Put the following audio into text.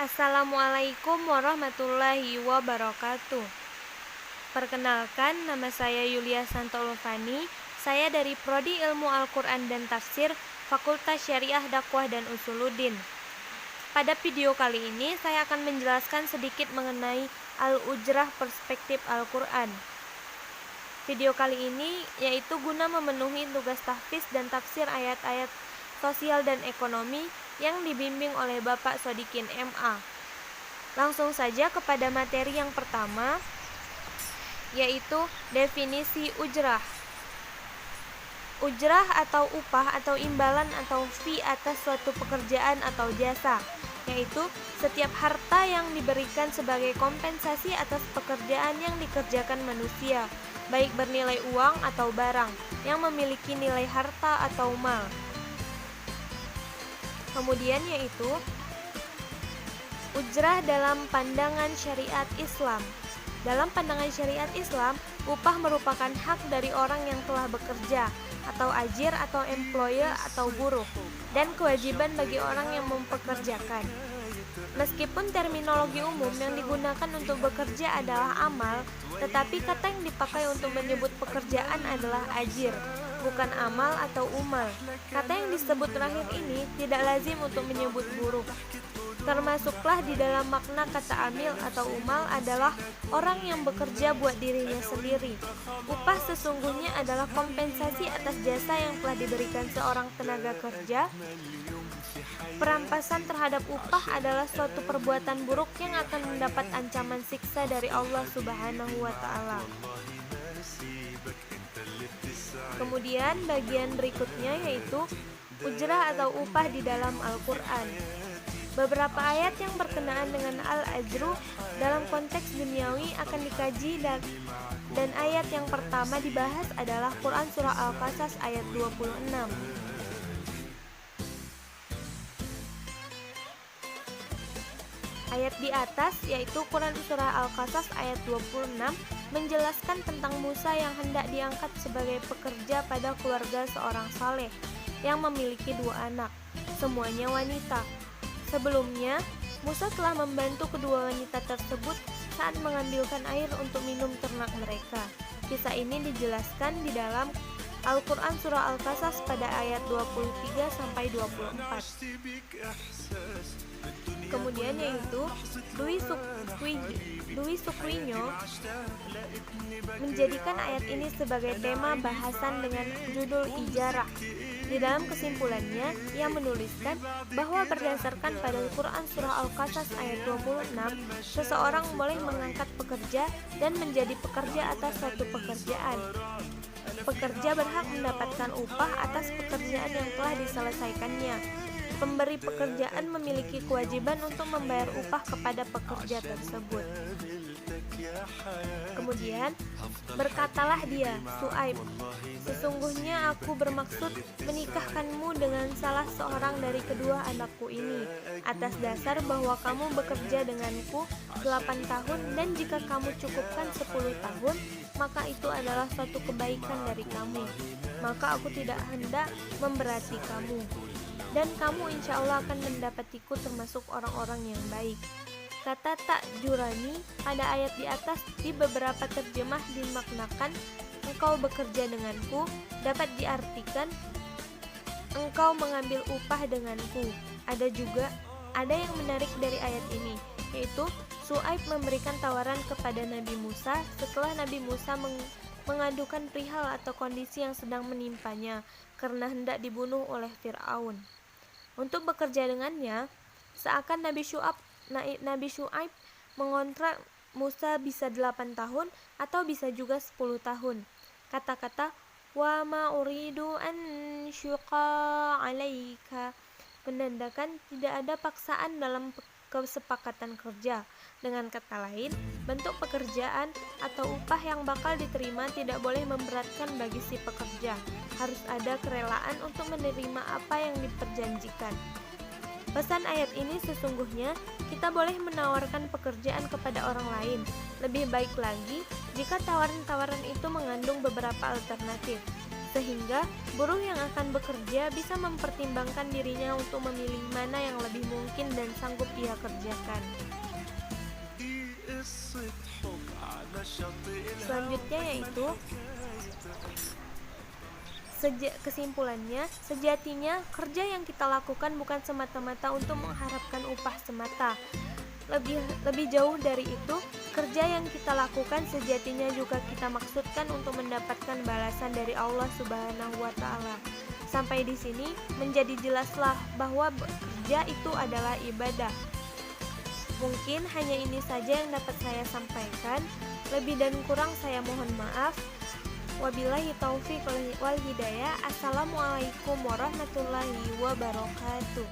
Assalamualaikum warahmatullahi wabarakatuh. Perkenalkan, nama saya Yulia Santolufani. Saya dari Prodi Ilmu Al-Quran dan Tafsir, Fakultas Syariah Dakwah dan Usuluddin. Pada video kali ini, saya akan menjelaskan sedikit mengenai Al-Ujrah Perspektif Al-Quran. Video kali ini yaitu guna memenuhi tugas tahfiz dan tafsir ayat-ayat sosial dan ekonomi yang dibimbing oleh Bapak Sodikin MA. Langsung saja kepada materi yang pertama, yaitu definisi ujrah. Ujrah atau upah atau imbalan atau fee atas suatu pekerjaan atau jasa, yaitu setiap harta yang diberikan sebagai kompensasi atas pekerjaan yang dikerjakan manusia, baik bernilai uang atau barang yang memiliki nilai harta atau mal. Kemudian yaitu ujrah dalam pandangan syariat Islam. Dalam pandangan syariat Islam, upah merupakan hak dari orang yang telah bekerja, atau ajir atau employer atau buruh, dan kewajiban bagi orang yang mempekerjakan. Meskipun terminologi umum yang digunakan untuk bekerja adalah amal, tetapi kata yang dipakai untuk menyebut pekerjaan adalah ajir, bukan amal atau umal. Kata yang disebut terakhir ini tidak lazim untuk menyebut buruh. Termasuklah di dalam makna kata amil atau umal adalah orang yang bekerja buat dirinya sendiri. Upah sesungguhnya adalah kompensasi atas jasa yang telah diberikan seorang tenaga kerja. Perampasan terhadap upah adalah suatu perbuatan buruk yang akan mendapat ancaman siksa dari Allah Subhanahu wa Ta'ala. Kemudian bagian berikutnya yaitu ujrah atau upah di dalam Al-Quran. Beberapa ayat yang berkenaan dengan al-ajru dalam konteks duniawi akan dikaji dan ayat yang pertama dibahas adalah Quran Surah Al-Qasas ayat 26. Ayat di atas yaitu Quran Surah Al-Qasas ayat 26 menjelaskan tentang Musa yang hendak diangkat sebagai pekerja pada keluarga seorang saleh yang memiliki 2 anak, semuanya wanita. Sebelumnya, Musa telah membantu kedua wanita tersebut saat mengambilkan air untuk minum ternak mereka. Kisah ini dijelaskan di dalam Al-Quran Surah Al-Qasas pada ayat 23-24. Kemudian yaitu Dwi Sukwinyo menjadikan ayat ini sebagai tema bahasan dengan judul Ijarah. Di dalam kesimpulannya, ia menuliskan bahwa berdasarkan pada Quran Surah Al-Qasas ayat 26, seseorang boleh mengangkat pekerja dan menjadi pekerja atas suatu pekerjaan. Pekerja berhak mendapatkan upah atas pekerjaan yang telah diselesaikannya. Pemberi pekerjaan memiliki kewajiban untuk membayar upah kepada pekerja tersebut. Kemudian, berkatalah dia, Su'aib, sesungguhnya aku bermaksud menikahkanmu dengan salah seorang dari kedua anakku ini, atas dasar bahwa kamu bekerja denganku 8 tahun, dan jika kamu cukupkan 10 tahun, maka itu adalah suatu kebaikan dari kamu. Maka aku tidak hendak memberati kamu, dan kamu insya Allah akan mendapatiku termasuk orang-orang yang baik. Kata Ta'jurani pada ayat di atas di beberapa terjemah dimaknakan engkau bekerja denganku, dapat diartikan engkau mengambil upah denganku. Ada yang menarik dari ayat ini, yaitu Su'aib memberikan tawaran kepada Nabi Musa setelah Nabi Musa mengadukan perihal atau kondisi yang sedang menimpanya karena hendak dibunuh oleh Fir'aun. Untuk bekerja dengannya, seakan Nabi Syu'aib mengontrak Musa bisa 8 tahun atau bisa juga 10 tahun. Kata-kata wa ma uridu an syuqa alaika menandakan tidak ada paksaan dalam kesepakatan kerja. Dengan kata lain, bentuk pekerjaan atau upah yang bakal diterima tidak boleh memberatkan bagi si pekerja. Harus ada kerelaan untuk menerima apa yang diperjanjikan. Pesan ayat ini sesungguhnya kita boleh menawarkan pekerjaan kepada orang lain. Lebih baik lagi jika tawaran-tawaran itu mengandung beberapa alternatif. sehingga buruh yang akan bekerja bisa mempertimbangkan dirinya untuk memilih mana yang lebih mungkin dan sanggup ia kerjakan. Selanjutnya yaitu kesimpulannya, sejatinya kerja yang kita lakukan bukan semata-mata untuk mengharapkan upah semata. Lebih jauh dari itu, kerja yang kita lakukan sejatinya juga kita maksudkan untuk mendapatkan balasan dari Allah Subhanahu wa Ta'ala. Sampai di sini menjadi jelaslah bahwa bekerja itu adalah ibadah. Mungkin hanya ini saja yang dapat saya sampaikan. Lebih dan kurang saya mohon maaf. Wabillahi taufiq wal hidayah. Assalamualaikum warahmatullahi wabarakatuh.